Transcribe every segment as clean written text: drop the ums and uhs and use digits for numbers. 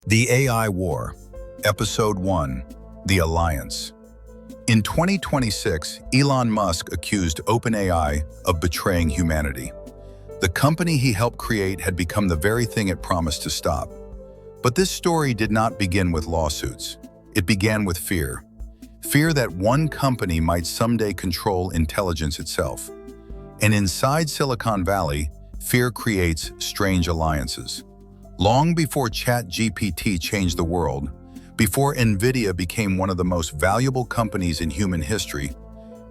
The AI War, Episode 1, The Alliance. In 2026, Elon Musk accused OpenAI of betraying humanity. The company he helped create had become the very thing it promised to stop. But this story did not begin with lawsuits. It began with fear. Fear that one company might someday control intelligence itself. And inside Silicon Valley, fear creates strange alliances. Long before ChatGPT changed the world, before NVIDIA became one of the most valuable companies in human history,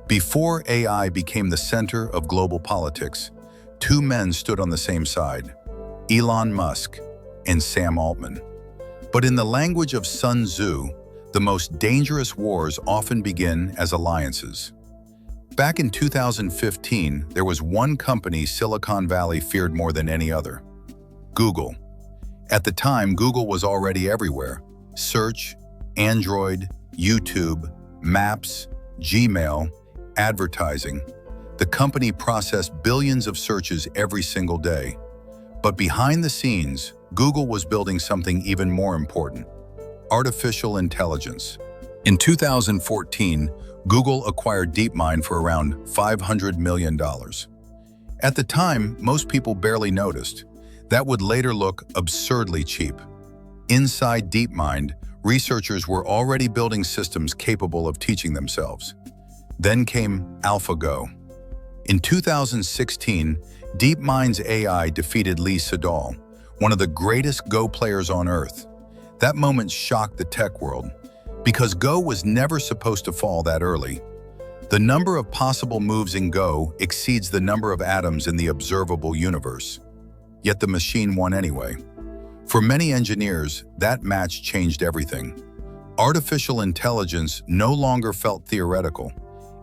before AI became the center of global politics, two men stood on the same side, Elon Musk and Sam Altman. But in the language of Sun Tzu, the most dangerous wars often begin as alliances. Back in 2015, there was one company Silicon Valley feared more than any other: Google. At the time, Google was already everywhere: search, Android, YouTube, Maps, Gmail, advertising. The company processed billions of searches every single day. But behind the scenes, Google was building something even more important: artificial intelligence. In 2014, Google acquired DeepMind for around $500 million. At the time, most people barely noticed. That would later look absurdly cheap. Inside DeepMind, researchers were already building systems capable of teaching themselves. Then came AlphaGo. In 2016, DeepMind's AI defeated Lee Sedol, one of the greatest Go players on Earth. That moment shocked the tech world, because Go was never supposed to fall that early. The number of possible moves in Go exceeds the number of atoms in the observable universe. Yet the machine won anyway. For many engineers, that match changed everything. Artificial intelligence no longer felt theoretical.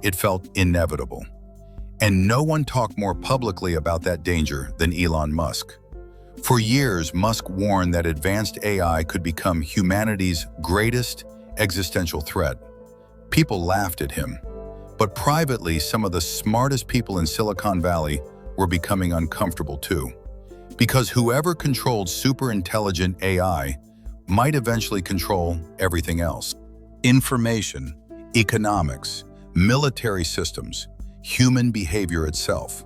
It felt inevitable. And no one talked more publicly about that danger than Elon Musk. For years, Musk warned that advanced AI could become humanity's greatest existential threat. People laughed at him. But privately, some of the smartest people in Silicon Valley were becoming uncomfortable too. Because whoever controlled superintelligent AI might eventually control everything else: information, economics, military systems, human behavior itself.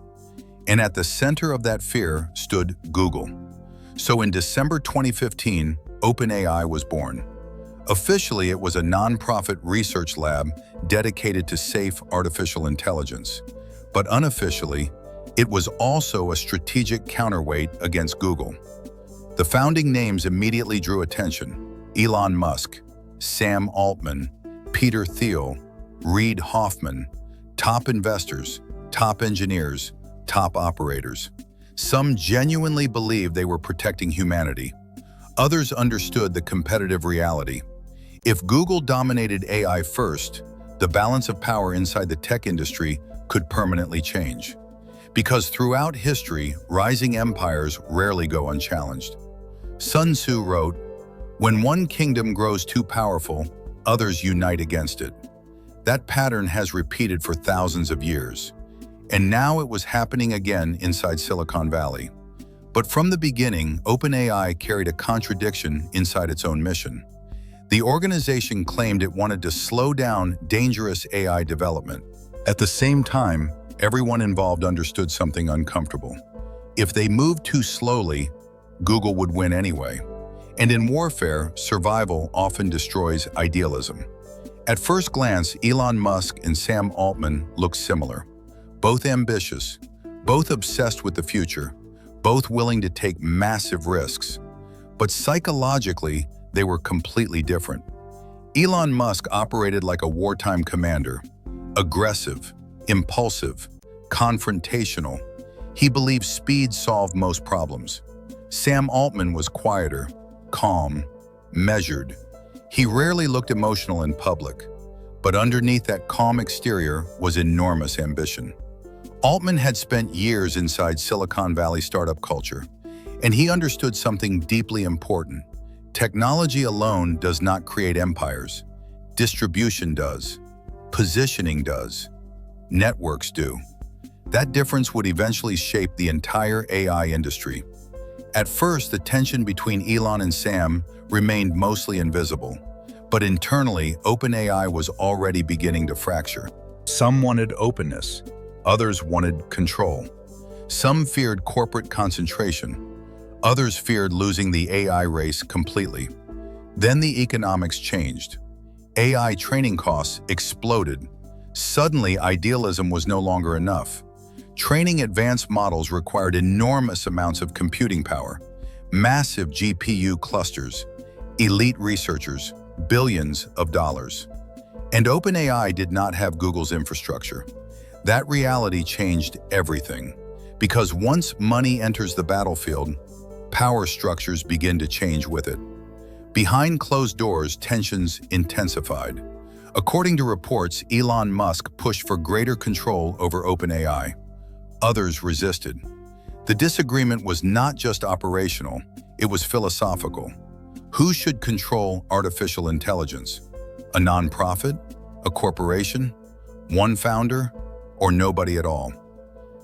And at the center of that fear stood Google. So in December 2015, OpenAI was born. Officially, it was a nonprofit research lab dedicated to safe artificial intelligence. But unofficially, it was also a strategic counterweight against Google. The founding names immediately drew attention: Elon Musk, Sam Altman, Peter Thiel, Reid Hoffman. Top investors, top engineers, top operators. Some genuinely believed they were protecting humanity. Others understood the competitive reality. If Google dominated AI first, the balance of power inside the tech industry could permanently change. Because throughout history, rising empires rarely go unchallenged. Sun Tzu wrote, "When one kingdom grows too powerful, others unite against it." That pattern has repeated for thousands of years. And now it was happening again inside Silicon Valley. But from the beginning, OpenAI carried a contradiction inside its own mission. The organization claimed it wanted to slow down dangerous AI development. At the same time, everyone involved understood something uncomfortable. If they moved too slowly, Google would win anyway. And in warfare, survival often destroys idealism. At first glance, Elon Musk and Sam Altman looked similar. Both ambitious, both obsessed with the future, both willing to take massive risks. But psychologically, they were completely different. Elon Musk operated like a wartime commander: aggressive, impulsive, confrontational. He believed speed solved most problems. Sam Altman was quieter, calm, measured. He rarely looked emotional in public, but underneath that calm exterior was enormous ambition. Altman had spent years inside Silicon Valley startup culture, and he understood something deeply important. Technology alone does not create empires. Distribution does. Positioning does. Networks do. That difference would eventually shape the entire AI industry. At first, the tension between Elon and Sam remained mostly invisible, but internally, OpenAI was already beginning to fracture. Some wanted openness, others wanted control. Some feared corporate concentration, others feared losing the AI race completely. Then the economics changed. AI training costs exploded. Suddenly, idealism was no longer enough. Training advanced models required enormous amounts of computing power, massive GPU clusters, elite researchers, billions of dollars. And OpenAI did not have Google's infrastructure. That reality changed everything. Because once money enters the battlefield, power structures begin to change with it. Behind closed doors, tensions intensified. According to reports, Elon Musk pushed for greater control over OpenAI. Others resisted. The disagreement was not just operational, it was philosophical. Who should control artificial intelligence? A nonprofit? A corporation? One founder? Or nobody at all?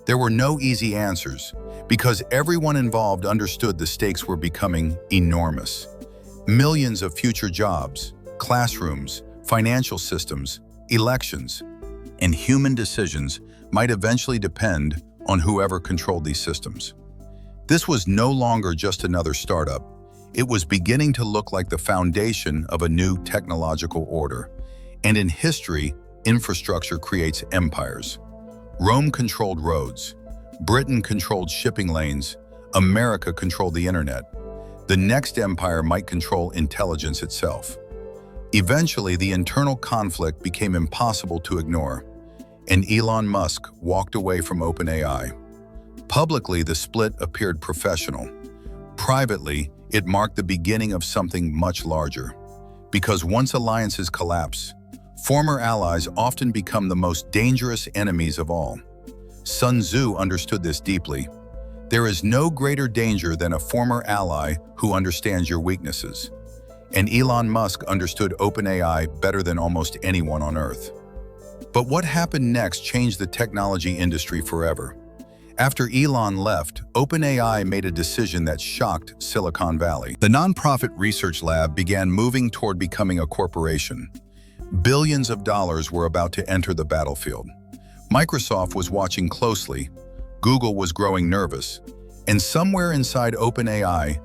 There were no easy answers, because everyone involved understood the stakes were becoming enormous. Millions of future jobs, classrooms, financial systems, elections, and human decisions might eventually depend on whoever controlled these systems. This was no longer just another startup. It was beginning to look like the foundation of a new technological order. And in history, infrastructure creates empires. Rome controlled roads. Britain controlled shipping lanes. America controlled the internet. The next empire might control intelligence itself. Eventually, the internal conflict became impossible to ignore, and Elon Musk walked away from OpenAI. Publicly, the split appeared professional. Privately, it marked the beginning of something much larger. Because once alliances collapse, former allies often become the most dangerous enemies of all. Sun Tzu understood this deeply. There is no greater danger than a former ally who understands your weaknesses. And Elon Musk understood OpenAI better than almost anyone on Earth. But what happened next changed the technology industry forever. After Elon left, OpenAI made a decision that shocked Silicon Valley. The nonprofit research lab began moving toward becoming a corporation. Billions of dollars were about to enter the battlefield. Microsoft was watching closely, Google was growing nervous, and somewhere inside OpenAI,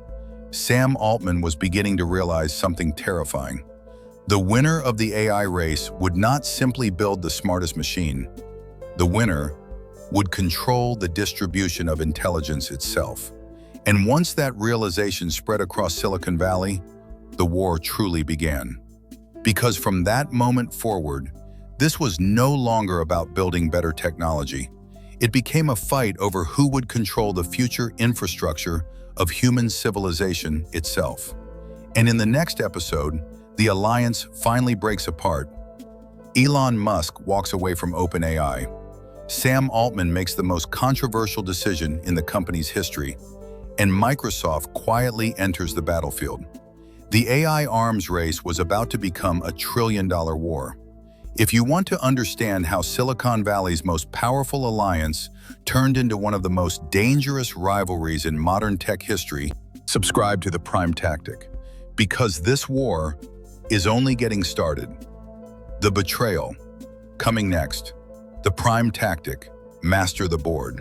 Sam Altman was beginning to realize something terrifying. The winner of the AI race would not simply build the smartest machine. The winner would control the distribution of intelligence itself. And once that realization spread across Silicon Valley, the war truly began. Because from that moment forward, this was no longer about building better technology. It became a fight over who would control the future infrastructure of human civilization itself. And in the next episode, the alliance finally breaks apart. Elon Musk walks away from OpenAI. Sam Altman makes the most controversial decision in the company's history, and Microsoft quietly enters the battlefield. The AI arms race was about to become a trillion-dollar war. If you want to understand how Silicon Valley's most powerful alliance turned into one of the most dangerous rivalries in modern tech history, subscribe to the Prime Tactic, because this war is only getting started. The Betrayal. Coming next. The Prime Tactic. Master the board.